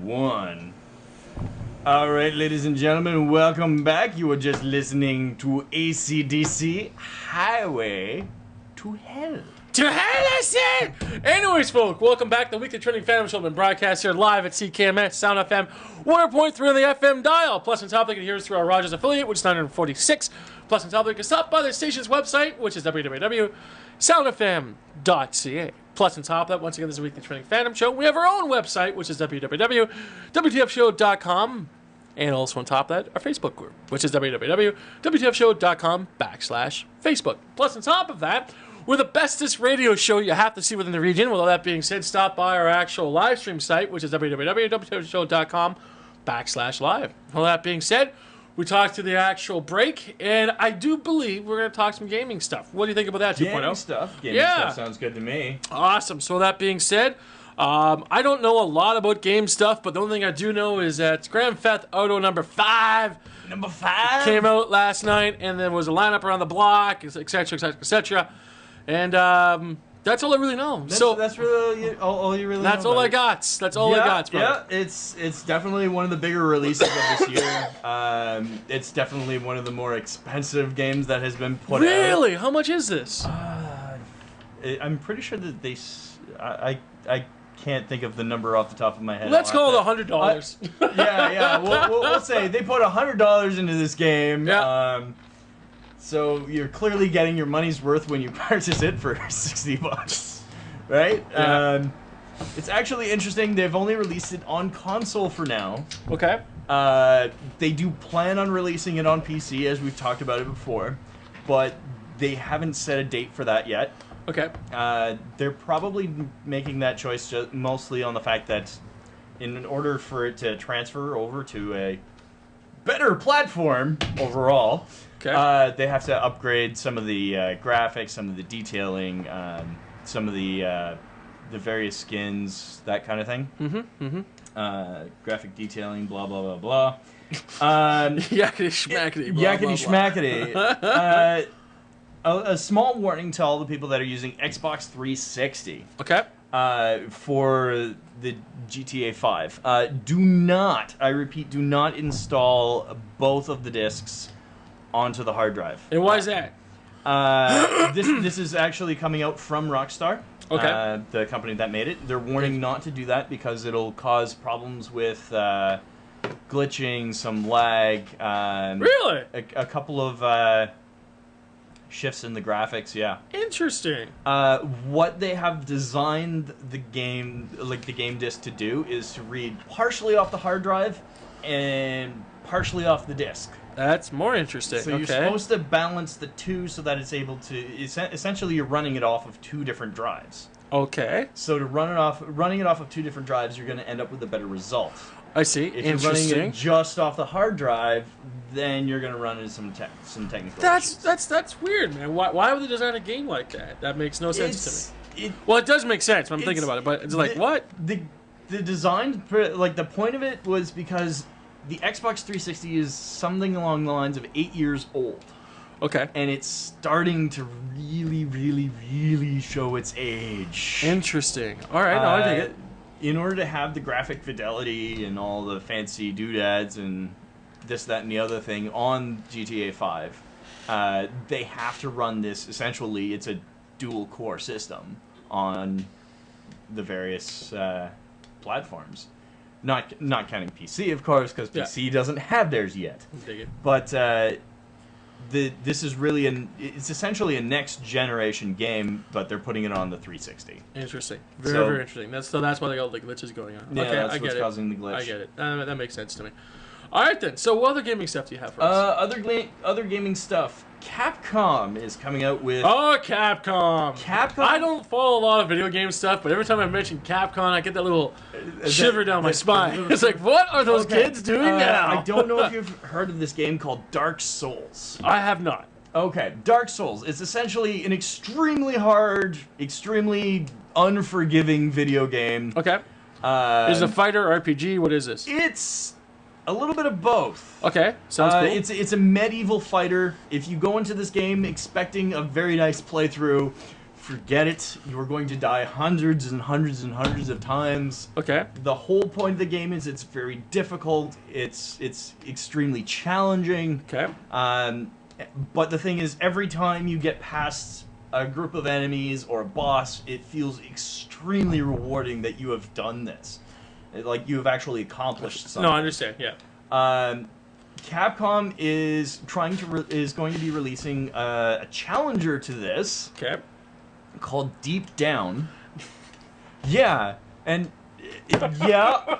1. Alright, ladies and gentlemen, welcome back. You were just listening to AC/DC Highway to Hell. To hell, I said! Anyways, folks, welcome back to the weekly trending Phantom Show. Been broadcast here live at CKMS, Sound FM, 100.3 on the FM dial. Plus, on top, you can hear us through our Rogers affiliate, which is 946. Plus, on top, you can stop by the station's website, which is www.soundfm.ca. Plus, on top of that, once again, this is a weekly trending Phantom Show. We have our own website, which is www.wtfshow.com. And also on top of that, our Facebook group, which is www.wtfshow.com/Facebook. Plus, on top of that, we're the bestest radio show you have to see within the region. With all that being said, stop by our actual live stream site, which is www.wtfshow.com/live. All that being said, we talked to the actual break, and I do believe we're going to talk some gaming stuff. What do you think about that, 2.0? Gaming stuff sounds good to me. Awesome. So that being said, I don't know a lot about game stuff, but the only thing I do know is that Grand Theft Auto number 5 came out last night, and there was a lineup around the block, etc., etc., etc. And that's all I really know. That's really all you really know. That's all I got. That's all I got, bro. Yeah, it's definitely one of the bigger releases of this year. It's definitely one of the more expensive games that has been put out. Really? How much is this? I'm pretty sure that I can't think of the number off the top of my head. Let's call it $100. Yeah. We'll say they put $100 into this game. Yeah. So you're clearly getting your money's worth when you purchase it for $60, right? Yeah. It's actually interesting. They've only released it on console for now. Okay. They do plan on releasing it on PC, as we've talked about it before, but they haven't set a date for that yet. Okay. They're probably making that choice just mostly on the fact that in order for it to transfer over to a better platform overall, they have to upgrade some of the graphics, some of the detailing, some of the various skins, that kind of thing. Graphic detailing, blah, blah, blah, blah. Yakety schmackety. Yakety schmackety. A small warning to all the people that are using Xbox 360. Okay. For the GTA 5. Do not, I repeat, do not install both of the discs onto the hard drive. And why is that? This is actually coming out from Rockstar. Okay. The company that made it. They're warning not to do that because it'll cause problems with glitching, some lag. Really? A couple of shifts in the graphics, yeah. Interesting. What they have designed the game disc to do is to read partially off the hard drive and partially off the disc. That's more interesting. So you're supposed to balance the two so that it's able to. Essentially, you're running it off of two different drives. Okay. So to running it off of two different drives, you're going to end up with a better result. I see. If you're running it just off the hard drive, then you're going to run into some technical issues. That's weird, man. Why would they design a game like that? That makes no sense to me. Well, it does make sense when I'm thinking about it, but it's like, what? The design, like the point of it was because the Xbox 360 is something along the lines of 8 years old. Okay. And it's starting to really, really, really show its age. Interesting. All right, no, I dig it. In order to have the graphic fidelity and all the fancy doodads and this, that, and the other thing on GTA 5, they have to run this. Essentially, it's a dual-core system on the various platforms. Not counting PC, of course, because PC doesn't have theirs yet. Dig it. But this is really it's essentially a next generation game, but they're putting it on the 360. Interesting. Very interesting. That's why they got the glitches going on. Yeah, okay, that's what's causing the glitch. I get it. That makes sense to me. All right then. So what other gaming stuff do you have for us? Other gaming stuff. Capcom is coming out with. Oh, Capcom! Capcom. I don't follow a lot of video game stuff, but every time I mention Capcom, I get that little shiver down my spine. It's like, what are those kids doing now? I don't know if you've heard of this game called Dark Souls. I have not. Okay, Dark Souls. It's essentially an extremely hard, extremely unforgiving video game. Okay. Is it a fighter RPG? What is this? It's a little bit of both. Okay, sounds cool. It's a medieval fighter. If you go into this game expecting a very nice playthrough, forget it. You are going to die hundreds and hundreds and hundreds of times. Okay. The whole point of the game is it's very difficult. It's extremely challenging. Okay. But the thing is, every time you get past a group of enemies or a boss, it feels extremely rewarding that you have done this. Like, you have actually accomplished something. No, I understand, yeah. Capcom is going to be releasing a challenger to this. Okay. Called Deep Down. Yeah, and yeah.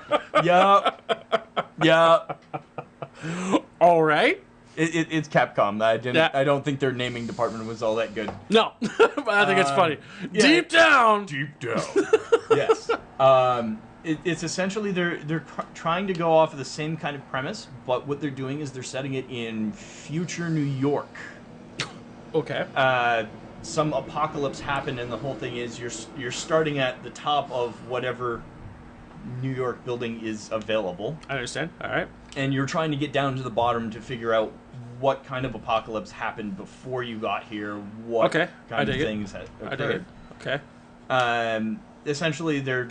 All right. It's Capcom. I don't think their naming department was all that good. No, but I think it's funny. Yeah. Deep Down. Yes. It's essentially they're trying to go off of the same kind of premise, but what they're doing is they're setting it in future New York. Okay. Some apocalypse happened, and the whole thing is you're starting at the top of whatever New York building is available. I understand. All right. And you're trying to get down to the bottom to figure out what kind of apocalypse happened before you got here. What kind of things had occurred. I dig it. Okay. Essentially, they're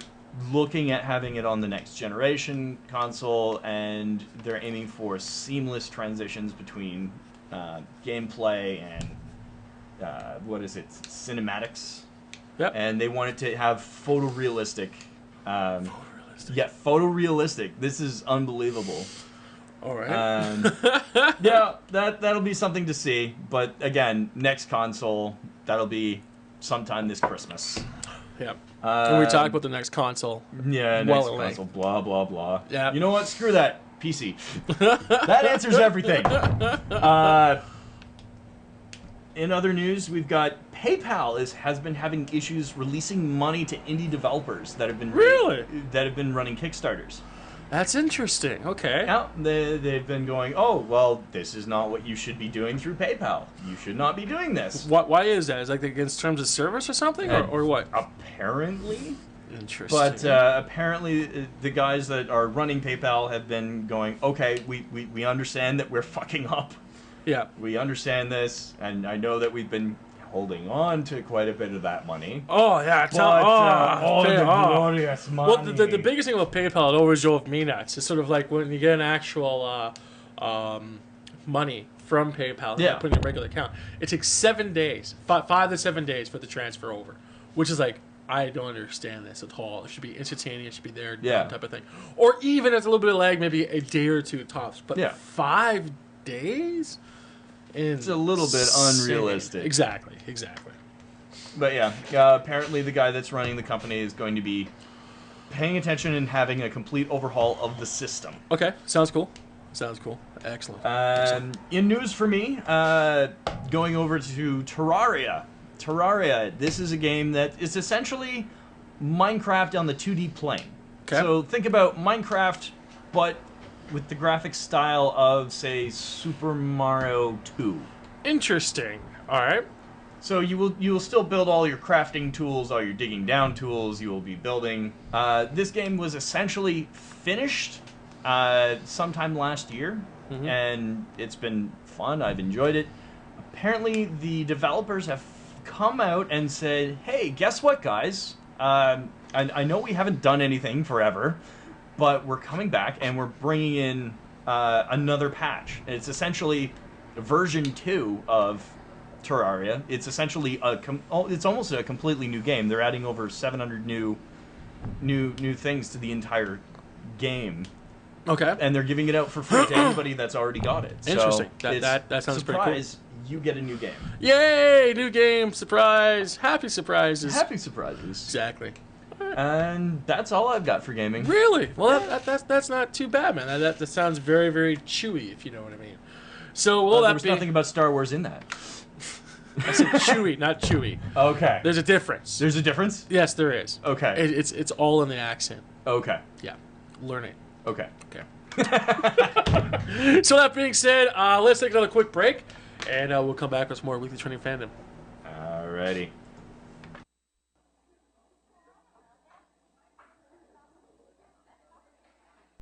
looking at having it on the next generation console, and they're aiming for seamless transitions between gameplay and cinematics. Yep. And they want it to have photorealistic. Yeah, photorealistic. This is unbelievable. All right. Yeah, that'll be something to see. But again, next console, that'll be sometime this Christmas. Yep. Can we talk about the next console? Yeah, next console. Blah blah blah. Yeah. You know what? Screw that. PC. That answers everything. In other news, we've got PayPal has been having issues releasing money to indie developers that have been running Kickstarters. That's interesting. Okay. Yeah, they've been going, oh, well, this is not what you should be doing through PayPal. You should not be doing this. Why is that? Is it like against terms of service or something, or what? Apparently. Interesting. But apparently the guys that are running PayPal have been going, okay, we understand that we're fucking up. Yeah. We understand this, and I know that we've been holding on to quite a bit of that money. Oh, yeah. The glorious money. Well, the biggest thing about PayPal, it always drove me nuts. It's sort of like when you get an actual money from PayPal, yeah, put in your regular account, it takes 7 days, 5 to 7 days for the transfer over, which is like, I don't understand this at all. It should be instantaneous. It should be there, yeah, type of thing. Or even it's a little bit of lag, maybe a day or two tops. But yeah, 5 days? It's a little bit unrealistic. Exactly. But yeah, apparently the guy that's running the company is going to be paying attention and having a complete overhaul of the system. Okay, sounds cool. Excellent. In news for me, going over to Terraria. Terraria, this is a game that is essentially Minecraft on the 2D plane. Okay. So think about Minecraft, but with the graphic style of, say, Super Mario 2. Interesting. All right. So you will still build all your crafting tools, all your digging down tools. You will be building. This game was essentially finished sometime last year, and it's been fun. I've enjoyed it. Apparently, the developers have come out and said, "Hey, guess what, guys? I know we haven't done anything forever, but we're coming back and we're bringing in another patch. It's essentially version 2 of Terraria. It's essentially it's almost a completely new game. They're adding over 700 new things to the entire game. Okay. And they're giving it out for free to anybody that's already got it. Interesting. So that sounds pretty cool. You get a new game. Yay! New game. Surprise. Happy surprises. Happy surprises. Exactly. And that's all I've got for gaming. Really? Well, that's not too bad, man. That sounds very, very chewy, if you know what I mean. So, there was nothing about Star Wars in that. I said chewy, not chewy. Okay. There's a difference. There's a difference? Yes, there is. Okay. It's all in the accent. Okay. Yeah. Learn it. Okay. So that being said, let's take another quick break, and we'll come back with some more Weekly Trending Fandom. Alrighty.